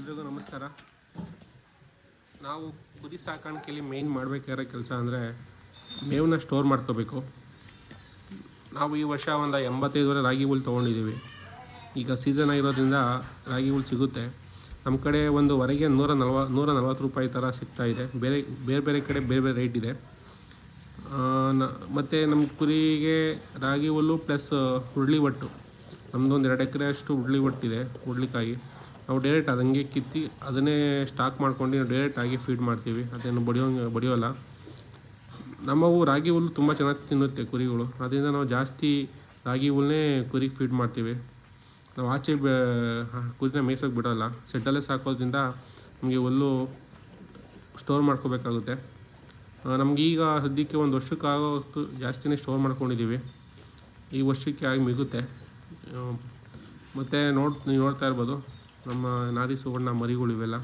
ಎಲ್ರಿಗೂ ನಮಸ್ಕಾರ. ನಾವು ಕುರಿ ಸಾಕಾಣಿಕೆಯಲ್ಲಿ ಮೇಯ್ನ್ ಮಾಡಬೇಕಾಗಿರೋ ಕೆಲಸ ಅಂದರೆ ಮೇವನ್ನ ಸ್ಟೋರ್ ಮಾಡ್ಕೋಬೇಕು. ನಾವು ಈ ವರ್ಷ ಒಂದು 85 ರಾಗಿ ಹುಲ್ಲು ತೊಗೊಂಡಿದ್ದೀವಿ. ಈಗ ಸೀಸನ್ ಆಗಿರೋದ್ರಿಂದ ರಾಗಿ ಹುಲ್ಲು ಸಿಗುತ್ತೆ. ನಮ್ಮ ಕಡೆ ಒಂದು ಹೊರಗೆ 140 ರೂಪಾಯಿ ಥರ ಸಿಗ್ತಾಯಿದೆ. ಬೇರೆ ಕಡೆ ಬೇರೆ ರೇಟ್ ಇದೆ. ಮತ್ತು ನಮ್ಮ ಕುರಿಗೆ ರಾಗಿ ಹುಲ್ಲು ಪ್ಲಸ್ ಹುರುಳಿ ಒಟ್ಟು, ನಮ್ಮದೊಂದು 2 ಎಕರೆ ಅಷ್ಟು ಹುರುಳಿ ಒಟ್ಟಿದೆ. ಹುರುಳಿಕಾಯಿ ನಾವು ಡೈರೆಕ್ಟ್ ಅದಂಗೆ ಕಿತ್ತಿ ಅದನ್ನೇ ಸ್ಟಾಕ್ ಮಾಡ್ಕೊಂಡು ನಾವು ಡೈರೆಕ್ಟಾಗಿ ಫೀಡ್ ಮಾಡ್ತೀವಿ. ಅದೇನು ಬಡಿಯೋಲ್ಲ. ನಮ್ಮವು ರಾಗಿ ಹುಲ್ಲು ತುಂಬ ಚೆನ್ನಾಗಿ ತಿನ್ನುತ್ತೆ ಕುರಿಗಳು. ಅದರಿಂದ ನಾವು ಜಾಸ್ತಿ ರಾಗಿ ಹುಲ್ಲನ್ನೇ ಕುರಿಗೆ ಫೀಡ್ ಮಾಡ್ತೀವಿ. ನಾವು ಆಚೆ ಕುರಿನ ಮೇಯ್ಸೋಕೆ ಬಿಡೋಲ್ಲ. ಸೆಡ್ಡಲ್ಲೇ ಸಾಕೋದ್ರಿಂದ ನಮಗೆ ಹುಲ್ಲು ಸ್ಟೋರ್ ಮಾಡ್ಕೋಬೇಕಾಗುತ್ತೆ. ನಮಗೀಗ ಸದ್ಯಕ್ಕೆ ಒಂದು ವರ್ಷಕ್ಕಾಗೋಷ್ಟು ಜಾಸ್ತಿನೇ ಸ್ಟೋರ್ ಮಾಡ್ಕೊಂಡಿದ್ದೀವಿ. ಈ ವರ್ಷಕ್ಕೆ ಆಗಿ ಮಿಗುತ್ತೆ. ಮತ್ತು ನೀವು ನೋಡ್ತಾ ಇರ್ಬೋದು ನಮ್ಮ ನಾರಿ ಸುವರ್ಣ ಮರಿಗಳು ಇವೆಲ್ಲ.